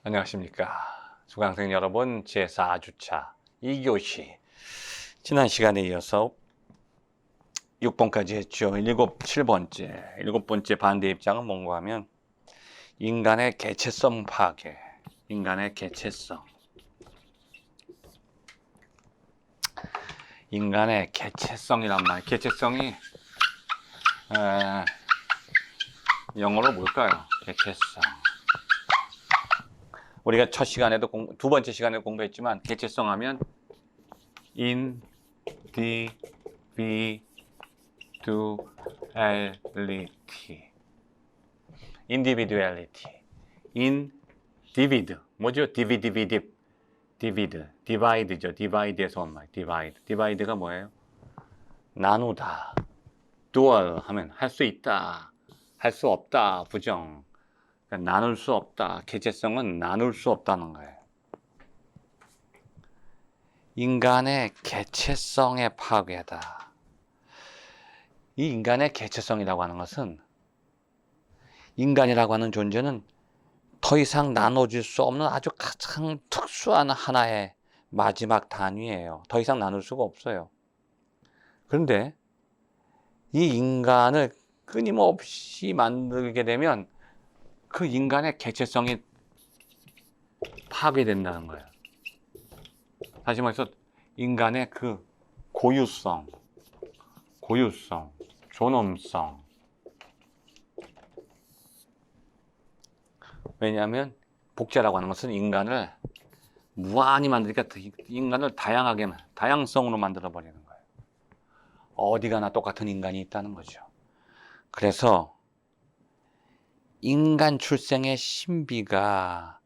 안녕하십니까. 수강생 여러분, 제4주차 2교시. 지난 시간에 이어서 6번까지 했죠. 7번째 반대 입장은 뭔가 하면 인간의 개체성 파괴. 인간의 개체성. 인간의 개체성이란 말. 개체성이 영어로 뭘까요? 개체성. 우리가 첫 시간에도 두 번째 시간에 공부했지만 개체성 하면 individuality. individ. 뭐죠? divide죠. divide에서 온 말. divide가 뭐예요? 나누다. dual 하면 할 수 있다, 할 수 없다, 부정. 그러니까 나눌 수 없다. 개체성은 나눌 수 없다는 거예요. 인간의 개체성의 파괴다. 이 인간의 개체성이라고 하는 것은 인간이라고 하는 존재는 더 이상 나눠질 수 없는 아주 가장 특수한 하나의 마지막 단위예요. 더 이상 나눌 수가 없어요. 그런데 이 인간을 끊임없이 만들게 되면 그 인간의 개체성이 파괴된다는 거예요. 다시 말해서 인간의 그 고유성, 존엄성. 왜냐하면 복제라고 하는 것은 인간을 무한히 만드니까 인간을 다양성으로 만들어 버리는 거예요. 어디 가나 똑같은 인간이 있다는 거죠. 그래서 인간 출생의 신비가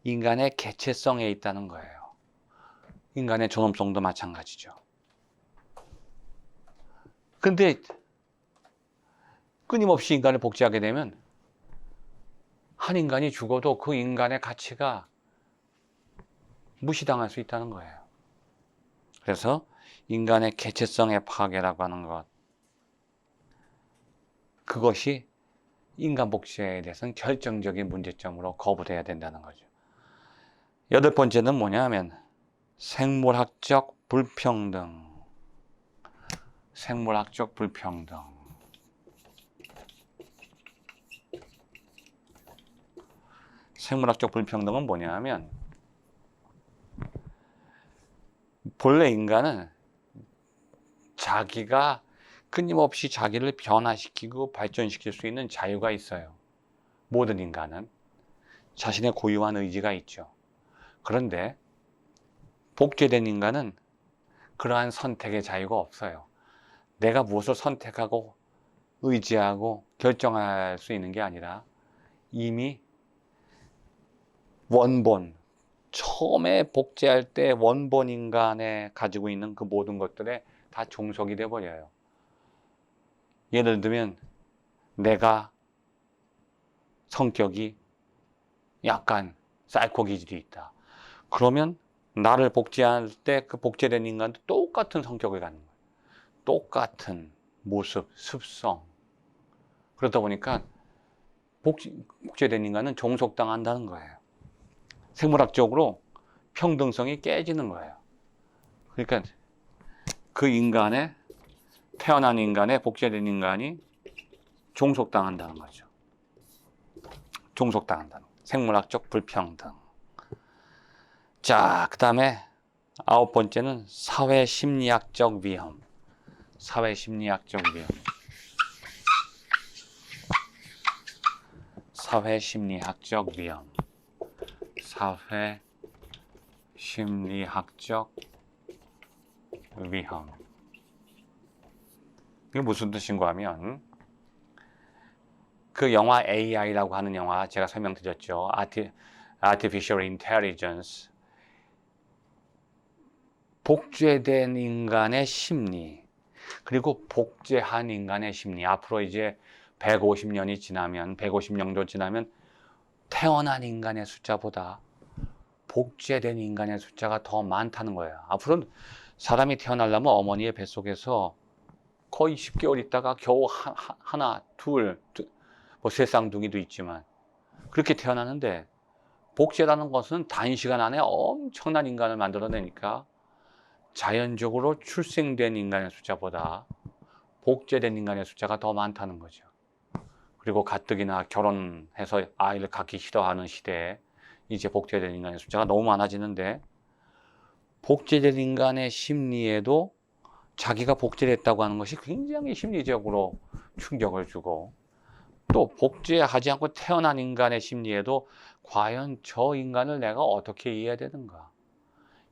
인간의 개체성에 있다는 거예요. 인간의 존엄성도 마찬가지죠. 근데 끊임없이 인간을 복제하게 되면 한 인간이 죽어도 그 인간의 가치가 무시당할 수 있다는 거예요. 그래서 인간의 개체성의 파괴라고 하는 것, 그것이 인간 복제에 대해서는 결정적인 문제점으로 거부돼야 된다는 거죠. 8번째는 뭐냐 하면 생물학적 불평등. 생물학적 불평등. 생물학적 불평등은 뭐냐 하면 본래 인간은 자기가 끊임없이 자기를 변화시키고 발전시킬 수 있는 자유가 있어요. 모든 인간은 자신의 고유한 의지가 있죠. 그런데 복제된 인간은 그러한 선택의 자유가 없어요. 내가 무엇을 선택하고 의지하고 결정할 수 있는 게 아니라 이미 원본, 처음에 복제할 때 원본 인간에 가지고 있는 그 모든 것들에 다 종속이 돼버려요. 예를 들면 내가 성격이 약간 사이코 기질이 있다. 그러면 나를 복제할 때 그 복제된 인간도 똑같은 성격을 갖는 거예요. 똑같은 모습, 습성. 그러다 보니까 복제된 인간은 종속당한다는 거예요. 생물학적으로 평등성이 깨지는 거예요. 그러니까 그 인간의, 태어난 인간의 복제된 인간이 종속당한다는 거죠. 종속당한다는 거예요. 생물학적 불평등. 자, 그 다음에 9번째는 사회심리학적 위험. 사회심리학적 위험. 사회심리학적 위험. 사회심리학적 위험. 이게 무슨 뜻인가 하면 그 영화 AI라고 하는 영화 제가 설명드렸죠. Artificial Intelligence. 복제된 인간의 심리, 그리고 복제한 인간의 심리. 앞으로 이제 150년이 지나면, 150년도 지나면 태어난 인간의 숫자보다 복제된 인간의 숫자가 더 많다는 거예요. 앞으로는 사람이 태어나려면 어머니의 뱃속에서 거의 10개월 있다가 겨우 하나, 둘, 뭐 세 쌍둥이도 있지만 그렇게 태어나는데 복제라는 것은 단시간 안에 엄청난 인간을 만들어내니까 자연적으로 출생된 인간의 숫자보다 복제된 인간의 숫자가 더 많다는 거죠. 그리고 가뜩이나 결혼해서 아이를 갖기 싫어하는 시대에 이제 복제된 인간의 숫자가 너무 많아지는데, 복제된 인간의 심리에도 자기가 복제됐다고 하는 것이 굉장히 심리적으로 충격을 주고, 또 복제하지 않고 태어난 인간의 심리에도 과연 저 인간을 내가 어떻게 이해해야 되는가,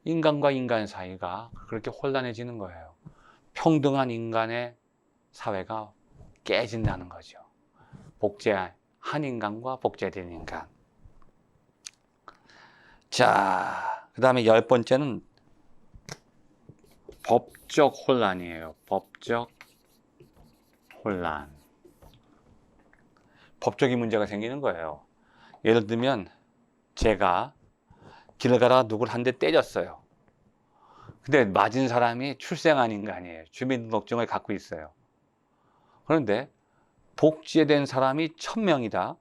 인간과 인간 사이가 그렇게 혼란해지는 거예요. 평등한 인간의 사회가 깨진다는 거죠. 복제한 인간과 복제된 인간. 자, 그 다음에 10번째는 법적 혼란이에요. 법적 혼란. 법적인 문제가 생기는 거예요. 예를 들면 제가 길을 가다가 누굴 한 대 때렸어요. 근데 맞은 사람이 출생한 인간이에요. 주민등록증을 갖고 있어요. 그런데 복제된 사람이 1000명이다.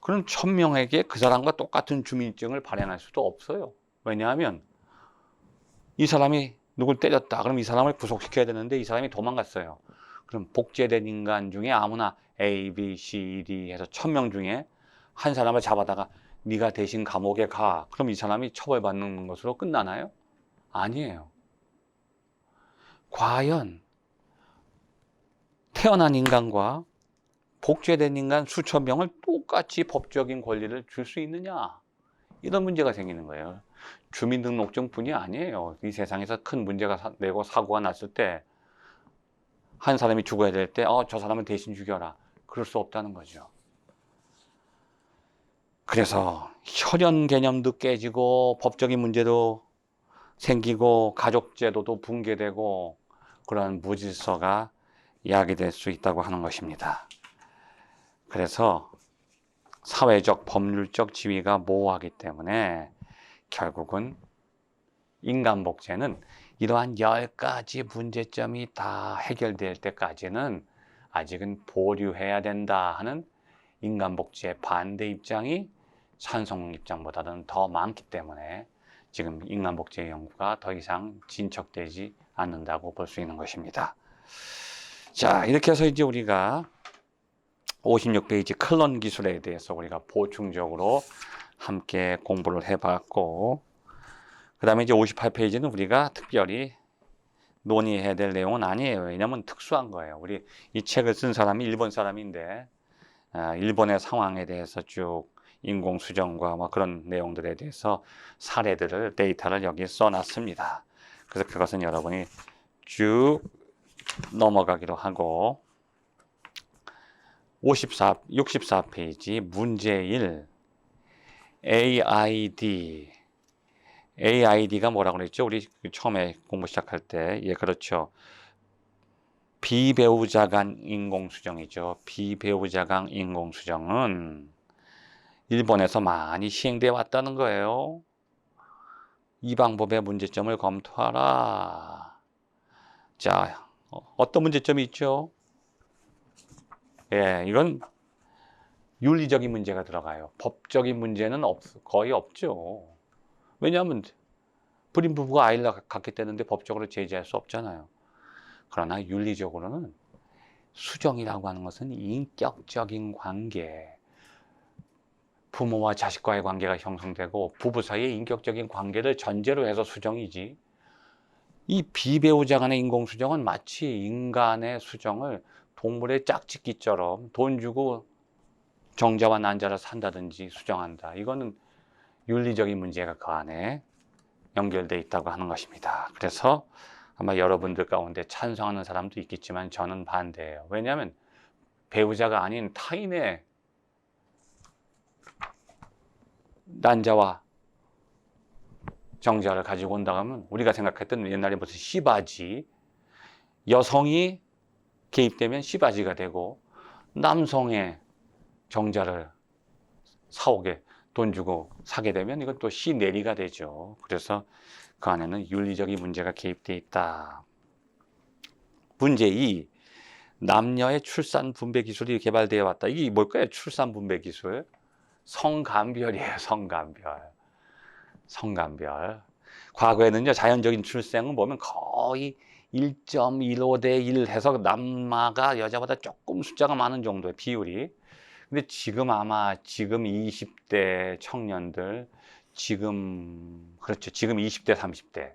그럼 1000명에게 그 사람과 똑같은 주민증을 발행할 수도 없어요. 왜냐하면 이 사람이 누굴 때렸다. 그럼 이 사람을 구속시켜야 되는데 이 사람이 도망갔어요. 그럼 복제된 인간 중에 아무나 A, B, C, D 해서 1000명 중에 한 사람을 잡아다가 네가 대신 감옥에 가. 그럼 이 사람이 처벌받는 것으로 끝나나요? 아니에요. 과연 태어난 인간과 복제된 인간 수천 명을 똑같이 법적인 권리를 줄 수 있느냐? 이런 문제가 생기는 거예요. 주민등록증뿐이 아니에요. 이 세상에서 큰 문제가 내고 사고가 났을 때 한 사람이 죽어야 될 때 저 사람을 대신 죽여라. 그럴 수 없다는 거죠. 그래서 혈연 개념도 깨지고 법적인 문제도 생기고 가족제도도 붕괴되고 그런 무질서가 야기될 수 있다고 하는 것입니다. 그래서 사회적 법률적 지위가 모호하기 때문에 결국은 인간 복제는 이러한 10가지 문제점이 다 해결될 때까지는 아직은 보류해야 된다 하는 인간 복제의 반대 입장이 찬성 입장보다는 더 많기 때문에 지금 인간 복제 연구가 더 이상 진척되지 않는다고 볼 수 있는 것입니다. 자, 이렇게 해서 이제 우리가 56페이지 클론 기술에 대해서 우리가 보충적으로 함께 공부를 해봤고, 그 다음에 이제 58페이지는 우리가 특별히 논의해야 될 내용은 아니에요. 왜냐하면 특수한 거예요. 우리 이 책을 쓴 사람이 일본 사람인데 일본의 상황에 대해서 쭉 인공수정과 뭐 그런 내용들에 대해서 사례들을, 데이터를 여기에 써놨습니다. 그래서 그것은 여러분이 쭉 넘어가기로 하고, 64페이지 문제 1 AID가 뭐라고 그랬죠? 우리 처음에 공부 시작할 때. 예, 그렇죠. 비배우자 간 인공수정이죠. 비배우자 간 인공수정은 일본에서 많이 시행되어 왔다는 거예요. 이 방법의 문제점을 검토하라. 자, 어떤 문제점이 있죠? 예, 이건 윤리적인 문제가 들어가요. 법적인 문제는 거의 없죠. 왜냐하면 불임 부부가 아이를 갖게 되는데 법적으로 제재할 수 없잖아요. 그러나 윤리적으로는 수정이라고 하는 것은 인격적인 관계, 부모와 자식과의 관계가 형성되고 부부 사이의 인격적인 관계를 전제로 해서 수정이지, 이 비배우자 간의 인공수정은 마치 인간의 수정을 동물의 짝짓기처럼 돈 주고 정자와 난자를 산다든지 수정한다. 이거는 윤리적인 문제가 그 안에 연결되어 있다고 하는 것입니다. 그래서 아마 여러분들 가운데 찬성하는 사람도 있겠지만 저는 반대예요. 왜냐하면 배우자가 아닌 타인의 난자와 정자를 가지고 온다고 하면 우리가 생각했던 옛날에 무슨 시바지, 여성이 개입되면 시바지가 되고 남성의 정자를 사오게 돈 주고 사게 되면 이건 또 시내리가 되죠. 그래서 그 안에는 윤리적인 문제가 개입되어 있다. 문제 2. 남녀의 출산 분배 기술이 개발되어 왔다. 이게 뭘까요? 출산 분배 기술. 성간별이에요. 성간별. 성간별. 과거에는요, 자연적인 출생은 보면 거의 1.15 대 1 해서 남아가 여자보다 조금 숫자가 많은 정도의 비율이. 근데 지금 아마 지금 20대 청년들, 그렇죠. 지금 20대, 30대.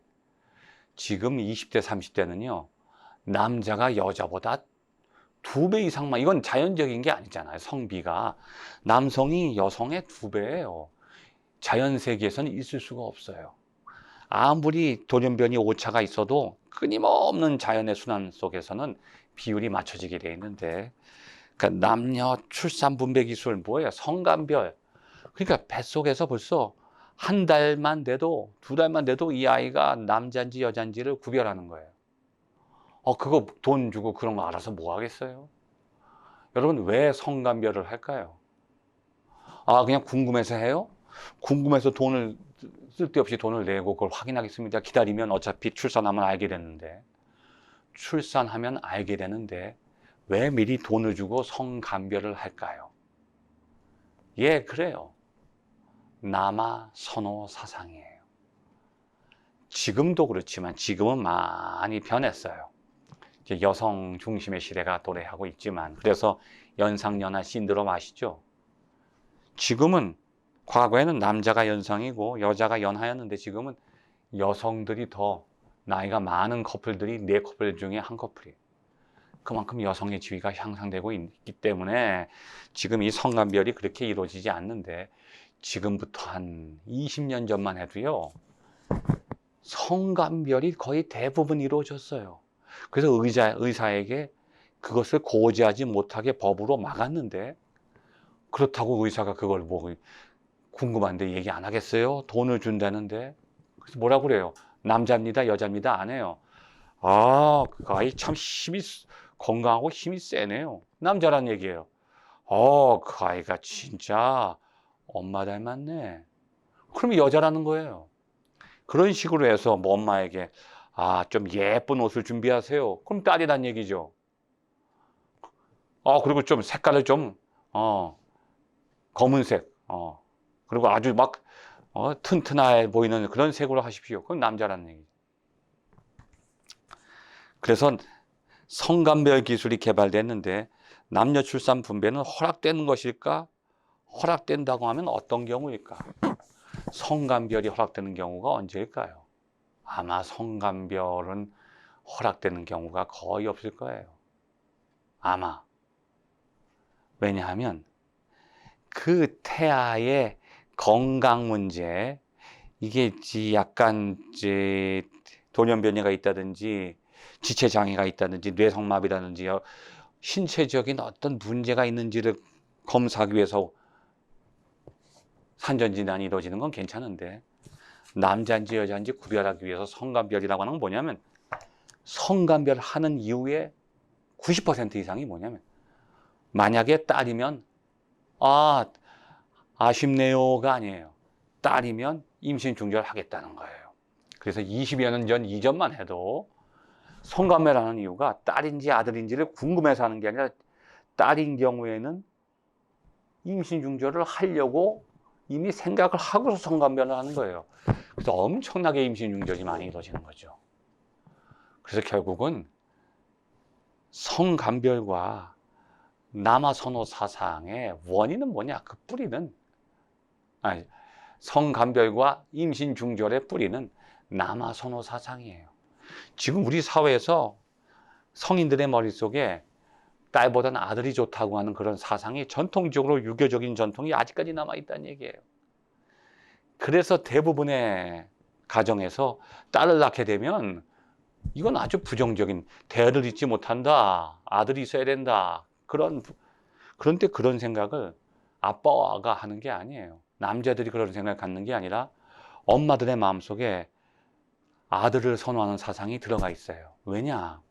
지금 20대, 30대는요, 남자가 여자보다 2배 이상만, 이건 자연적인 게 아니잖아요. 성비가. 남성이 여성의 2배예요. 자연 세계에서는 있을 수가 없어요. 아무리 돌연변이 오차가 있어도 끊임없는 자연의 순환 속에서는 비율이 맞춰지게 돼 있는데, 그러니까 남녀 출산 분배 기술 뭐예요? 성간별. 그러니까 뱃속에서 벌써 한 달만 돼도, 2달만 돼도 이 아이가 남자인지 여자인지를 구별하는 거예요. 그거 돈 주고 그런 거 알아서 뭐 하겠어요? 여러분, 왜 성간별을 할까요? 그냥 궁금해서 해요? 궁금해서 쓸데없이 돈을 내고 그걸 확인하겠습니다. 기다리면 어차피 출산하면 알게 되는데, 왜 미리 돈을 주고 성간별을 할까요? 예, 그래요. 남아 선호 사상이에요. 지금도 그렇지만 지금은 많이 변했어요. 이제 여성 중심의 시대가 도래하고 있지만, 그래서 연상연하 신드롬 아시죠? 지금은, 과거에는 남자가 연상이고 여자가 연하였는데 지금은 여성들이 더 나이가 많은 커플들이 4커플 중에 1커플이에요. 그만큼 여성의 지위가 향상되고 있기 때문에 지금 이 성간별이 그렇게 이루어지지 않는데, 지금부터 한 20년 전만 해도요, 성간별이 거의 대부분 이루어졌어요. 그래서 의사에게 그것을 고지하지 못하게 법으로 막았는데, 그렇다고 의사가 그걸 뭐 궁금한데 얘기 안 하겠어요? 돈을 준다는데. 그래서 뭐라고 그래요? 남자입니다, 여자입니다 안 해요. 그 아이 참 건강하고 힘이 세네요. 남자란 얘기예요. 그 아이가 진짜 엄마 닮았네. 그럼 여자라는 거예요. 그런 식으로 해서 뭐 엄마에게 좀 예쁜 옷을 준비하세요. 그럼 딸이란 얘기죠. 그리고 좀 색깔을 좀 검은색, 그리고 아주 막 튼튼해 보이는 그런 색으로 하십시오. 그건 남자라는 얘기죠. 그래서 성간별 기술이 개발됐는데, 남녀 출산 분배는 허락되는 것일까? 허락된다고 하면 어떤 경우일까? 성간별이 허락되는 경우가 언제일까요? 아마 성간별은 허락되는 경우가 거의 없을 거예요. 아마. 왜냐하면 그 태아의 건강 문제, 이게 약간 돌연변이가 있다든지 지체장애가 있다든지 뇌성마비라든지 신체적인 어떤 문제가 있는지를 검사하기 위해서 산전진단이 이루어지는 건 괜찮은데, 남자인지 여자인지 구별하기 위해서 성간별이라고 하는 건 뭐냐면, 성간별 하는 이유의 90% 이상이 뭐냐면, 만약에 딸이면 아쉽네요가 아니에요. 딸이면 임신 중절하겠다는 거예요. 그래서 20여 년 전 이전만 해도 성간별하는 이유가 딸인지 아들인지를 궁금해서 하는 게 아니라, 딸인 경우에는 임신 중절을 하려고 이미 생각을 하고서 성간별을 하는 거예요. 그래서 엄청나게 임신 중절이 많이 이루어지는 거죠. 그래서 결국은 성간별과 남아선호 사상의 원인은 뭐냐? 그 뿌리는, 성간별과 임신 중절의 뿌리는 남아선호 사상이에요. 지금 우리 사회에서 성인들의 머릿속에 딸보다는 아들이 좋다고 하는 그런 사상이, 전통적으로 유교적인 전통이 아직까지 남아있다는 얘기예요. 그래서 대부분의 가정에서 딸을 낳게 되면 이건 아주 부정적인, 대를 잇지 못한다, 아들이 있어야 된다, 그런데 그런 생각을 아빠가 하는 게 아니에요. 남자들이 그런 생각을 갖는 게 아니라 엄마들의 마음속에 아들을 선호하는 사상이 들어가 있어요. 왜냐?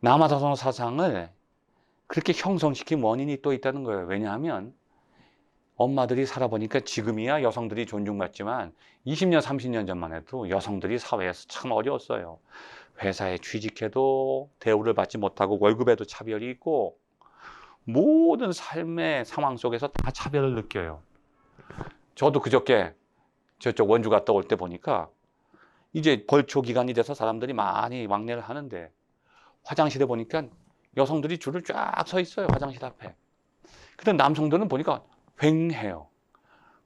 남아선호 사상을 그렇게 형성시킨 원인이 또 있다는 거예요. 왜냐하면 엄마들이 살아보니까, 지금이야 여성들이 존중받지만 20년, 30년 전만 해도 여성들이 사회에서 참 어려웠어요. 회사에 취직해도 대우를 받지 못하고 월급에도 차별이 있고, 모든 삶의 상황 속에서 다 차별을 느껴요. 저도 그저께 저쪽 원주 갔다 올 때 보니까 이제 벌초 기간이 돼서 사람들이 많이 왕래를 하는데 화장실에 보니까 여성들이 줄을 쫙 서 있어요. 화장실 앞에. 근데 남성들은 보니까 휑해요.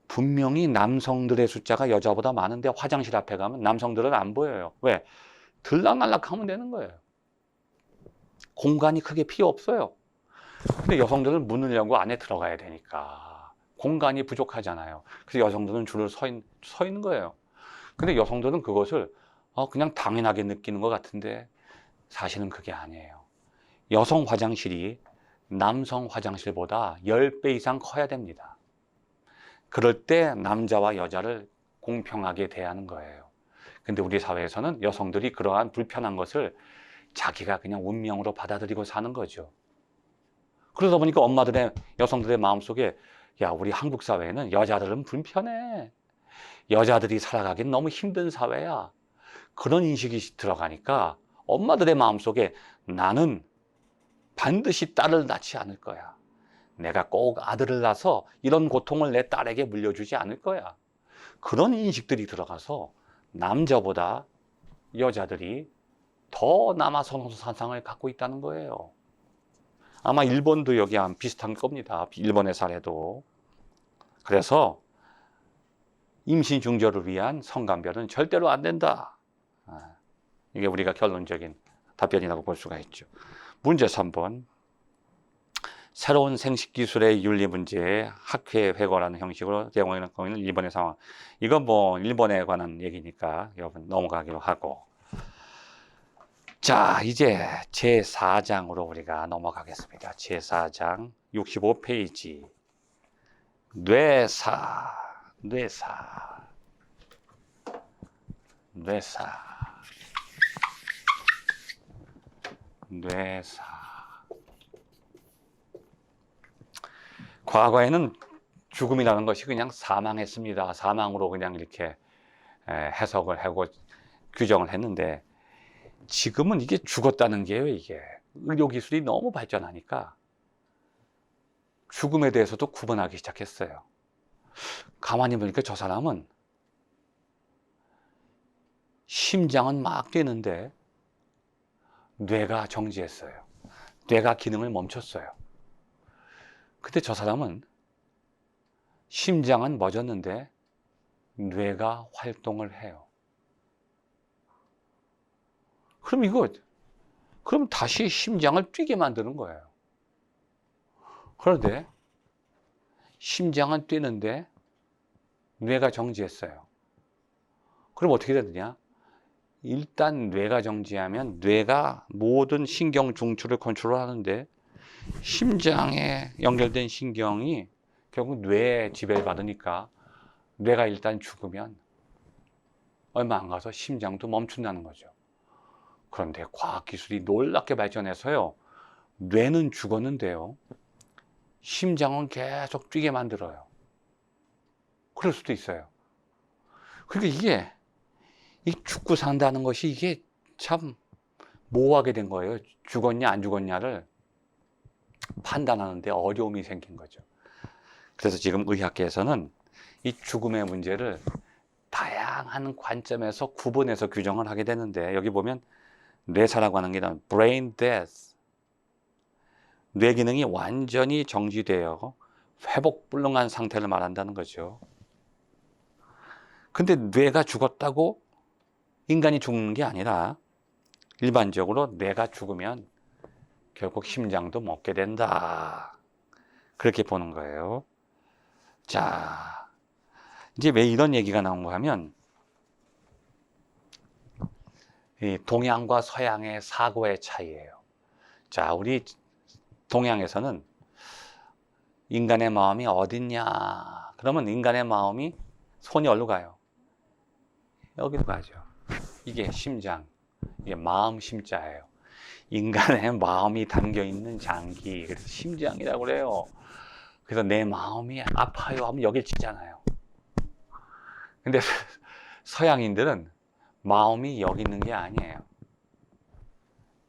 분명히 남성들의 숫자가 여자보다 많은데 화장실 앞에 가면 남성들은 안 보여요. 왜? 들락날락 하면 되는 거예요. 공간이 크게 필요 없어요. 근데 여성들은 문을 열고 안에 들어가야 되니까 공간이 부족하잖아요. 그래서 여성들은 줄을 서 있는 거예요. 근데 여성들은 그것을 그냥 당연하게 느끼는 것 같은데 사실은 그게 아니에요. 여성 화장실이 남성 화장실보다 10배 이상 커야 됩니다. 그럴 때 남자와 여자를 공평하게 대하는 거예요. 근데 우리 사회에서는 여성들이 그러한 불편한 것을 자기가 그냥 운명으로 받아들이고 사는 거죠. 그러다 보니까 여성들의 마음속에 야, 우리 한국 사회에는 여자들은 불편해. 여자들이 살아가긴 너무 힘든 사회야. 그런 인식이 들어가니까 엄마들의 마음속에 나는 반드시 딸을 낳지 않을 거야. 내가 꼭 아들을 낳아서 이런 고통을 내 딸에게 물려주지 않을 거야. 그런 인식들이 들어가서 남자보다 여자들이 더 남아선호 사상을 갖고 있다는 거예요. 아마 일본도 여기 비슷한 겁니다. 일본의 사례도. 그래서 임신 중절을 위한 성관별은 절대로 안 된다. 이게 우리가 결론적인 답변이라고 볼 수가 있죠. 문제 3번. 새로운 생식기술의 윤리 문제에 학회 회고라는 형식으로 제공하는 경우는 일본의 상황. 이건 뭐 일본에 관한 얘기니까 여러분 넘어가기로 하고. 자, 이제 제4장으로 우리가 넘어가겠습니다. 제4장 65페이지. 뇌사. 과거에는 죽음이라는 것이 그냥 사망했습니다. 사망으로 그냥 이렇게 해석을 하고 규정을 했는데 지금은 이게 죽었다는 게요, 이게. 의료기술이 너무 발전하니까 죽음에 대해서도 구분하기 시작했어요. 가만히 보니까 저 사람은 심장은 막 뛰는데 뇌가 정지했어요. 뇌가 기능을 멈췄어요. 근데 저 사람은 심장은 멎었는데 뇌가 활동을 해요. 그럼 다시 심장을 뛰게 만드는 거예요. 그런데 심장은 뛰는데 뇌가 정지했어요. 그럼 어떻게 되느냐? 일단 뇌가 정지하면 뇌가 모든 신경 중추를 컨트롤하는데 심장에 연결된 신경이 결국 뇌에 지배를 받으니까 뇌가 일단 죽으면 얼마 안 가서 심장도 멈춘다는 거죠. 그런데 과학기술이 놀랍게 발전해서요, 뇌는 죽었는데요, 심장은 계속 뛰게 만들어요. 그럴 수도 있어요. 그러니까 이 죽고 산다는 것이 이게 참 모호하게 된 거예요. 죽었냐 안 죽었냐를 판단하는데 어려움이 생긴 거죠. 그래서 지금 의학계에서는 이 죽음의 문제를 다양한 관점에서 구분해서 규정을 하게 되는데, 여기 보면 뇌사라고 하는 게 brain death, 뇌 기능이 완전히 정지되어 회복 불능한 상태를 말한다는 거죠. 근데 뇌가 죽었다고 인간이 죽는 게 아니라 일반적으로 뇌가 죽으면 결국 심장도 멎게 된다, 그렇게 보는 거예요. 자, 이제 왜 이런 얘기가 나온가 하면 이 동양과 서양의 사고의 차이예요. 자, 우리 동양에서는 인간의 마음이 어딨냐, 그러면 인간의 마음이 손이 어디로 가요? 여기로 가죠. 이게 심장, 이게 마음 심자예요. 인간의 마음이 담겨있는 장기, 그래서 심장이라고 그래요. 그래서 내 마음이 아파요 하면 여길 치잖아요. 근데 서양인들은 마음이 여기 있는 게 아니에요.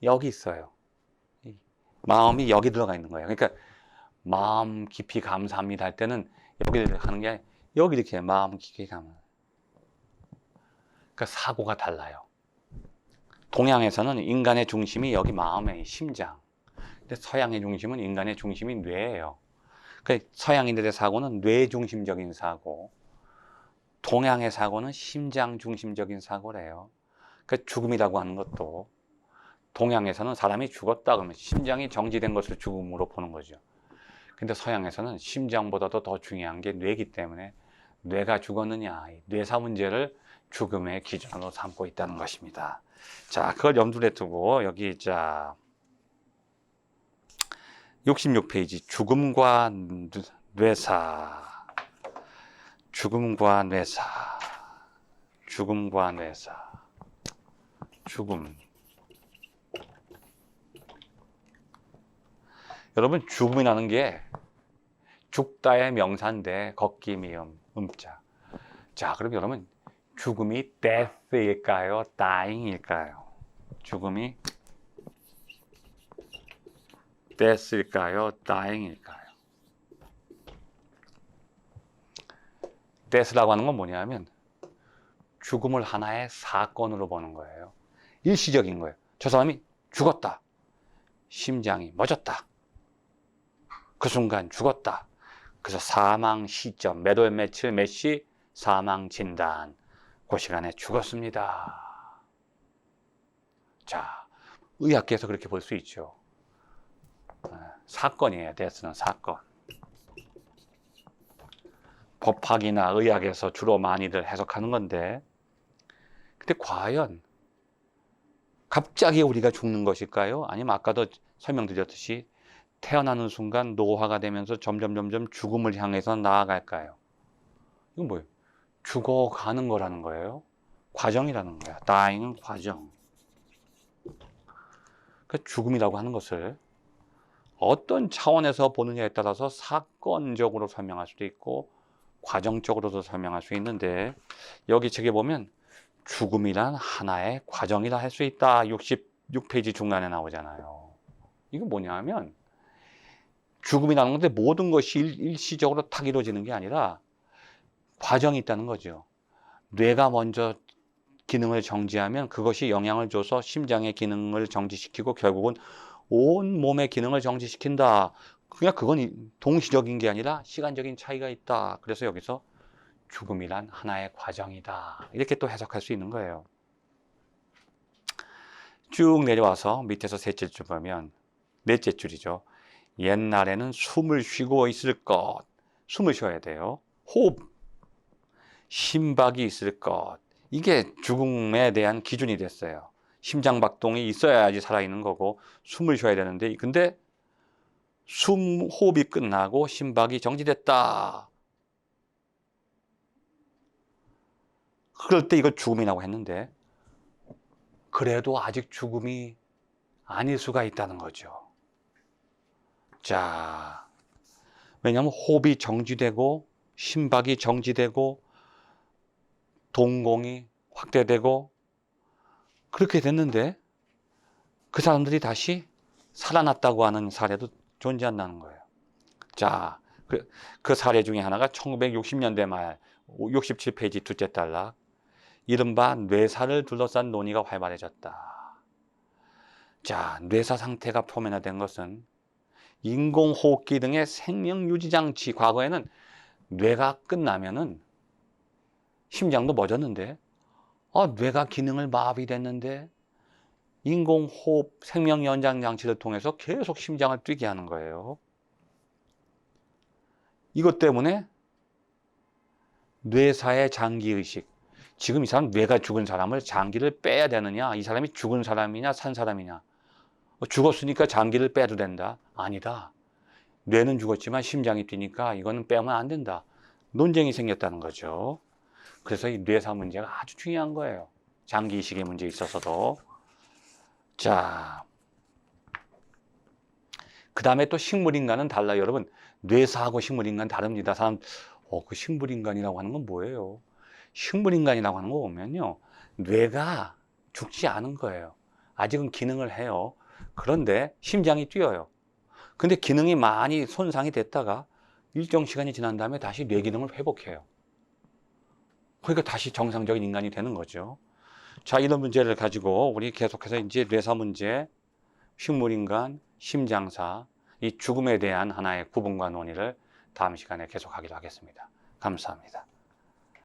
여기 있어요. 마음이 여기 들어가 있는 거예요. 그러니까 마음 깊이 감사합니다 할 때는 여기를 하는 게 아니라 여기 이렇게 마음 깊이 감사. 그러니까 사고가 달라요. 동양에서는 인간의 중심이 여기 마음의 심장. 근데 서양의 중심은 인간의 중심이 뇌예요. 그러니까 서양인들의 사고는 뇌 중심적인 사고, 동양의 사고는 심장 중심적인 사고래요. 그러니까 죽음이라고 하는 것도 동양에서는 사람이 죽었다 그러면 심장이 정지된 것을 죽음으로 보는 거죠. 근데 서양에서는 심장보다도 더 중요한 게 뇌이기 때문에 뇌가 죽었느냐, 뇌사 문제를 죽음의 기준으로 삼고 있다는 것입니다. 자, 그걸 염두에 두고 여기 자 66페이지 죽음과 뇌사, 죽음과 뇌사, 죽음과 뇌사, 죽음. 여러분 죽음이라는 게 죽다의 명사인데 걷기 미음 음자. 자, 그럼 여러분 죽음이 death일까요? dying일까요? 죽음이 death일까요? dying일까요? death라고 하는 건 뭐냐면 죽음을 하나의 사건으로 보는 거예요. 일시적인 거예요. 저 사람이 죽었다. 심장이 멎었다. 그 순간 죽었다. 그래서 사망 시점, 몇 월 며칠 몇 시 사망 진단. 그 시간에 죽었습니다. 자, 의학계에서 그렇게 볼 수 있죠. 사건이에요. 데스는 사건. 법학이나 의학에서 주로 많이들 해석하는 건데, 근데 과연 갑자기 우리가 죽는 것일까요? 아니면 아까도 설명드렸듯이 태어나는 순간 노화가 되면서 점점 죽음을 향해서 나아갈까요? 이건 뭐예요? 죽어가는 거라는 거예요. 과정이라는 거야. dying은 과정. 그러니까 죽음이라고 하는 것을 어떤 차원에서 보느냐에 따라서 사건적으로 설명할 수도 있고 과정적으로도 설명할 수 있는데 여기 책에 보면 죽음이란 하나의 과정이라 할 수 있다. 66페이지 중간에 나오잖아요. 이거 뭐냐면 죽음이라는 건데 모든 것이 일시적으로 탁 이루어지는 게 아니라 과정이 있다는 거죠. 뇌가 먼저 기능을 정지하면 그것이 영향을 줘서 심장의 기능을 정지시키고 결국은 온 몸의 기능을 정지시킨다. 그냥 그건 동시적인 게 아니라 시간적인 차이가 있다. 그래서 여기서 죽음이란 하나의 과정이다. 이렇게 또 해석할 수 있는 거예요. 쭉 내려와서 밑에서 셋째 줄 보면 넷째 줄이죠. 옛날에는 숨을 쉬고 있을 것. 숨을 쉬어야 돼요. 호흡. 심박이 있을 것. 이게 죽음에 대한 기준이 됐어요. 심장박동이 있어야지 살아있는 거고 숨을 쉬어야 되는데 근데 호흡이 끝나고 심박이 정지됐다. 그럴 때 이걸 죽음이라고 했는데 그래도 아직 죽음이 아닐 수가 있다는 거죠. 자, 왜냐하면 호흡이 정지되고 심박이 정지되고 동공이 확대되고 그렇게 됐는데 그 사람들이 다시 살아났다고 하는 사례도 존재한다는 거예요. 자, 그 사례 중에 하나가 1960년대 말 67페이지 둘째 단락 이른바 뇌사를 둘러싼 논의가 활발해졌다. 자, 뇌사 상태가 표면화된 것은 인공호흡기 등의 생명유지장치 과거에는 뇌가 끝나면은 심장도 멎었는데 뇌가 기능을 마비됐는데 인공호흡 생명연장장치를 통해서 계속 심장을 뛰게 하는 거예요. 이것 때문에 뇌사의 장기의식. 지금 이 사람 뇌가 죽은 사람을 장기를 빼야 되느냐? 이 사람이 죽은 사람이냐 산 사람이냐? 죽었으니까 장기를 빼도 된다? 아니다. 뇌는 죽었지만 심장이 뛰니까 이거는 빼면 안 된다. 논쟁이 생겼다는 거죠. 그래서 이 뇌사 문제가 아주 중요한 거예요. 장기이식의 문제에 있어서도. 자, 그 다음에 또 식물인간은 달라요. 여러분, 뇌사하고 식물인간 다릅니다. 사람, 그 식물인간이라고 하는 건 뭐예요? 식물인간이라고 하는 거 보면요. 뇌가 죽지 않은 거예요. 아직은 기능을 해요. 그런데 심장이 뛰어요. 근데 기능이 많이 손상이 됐다가 일정 시간이 지난 다음에 다시 뇌 기능을 회복해요. 그러니까 다시 정상적인 인간이 되는 거죠. 자, 이런 문제를 가지고 우리 계속해서 이제 뇌사 문제, 식물인간, 심장사, 이 죽음에 대한 하나의 구분과 논의를 다음 시간에 계속하기로 하겠습니다. 감사합니다.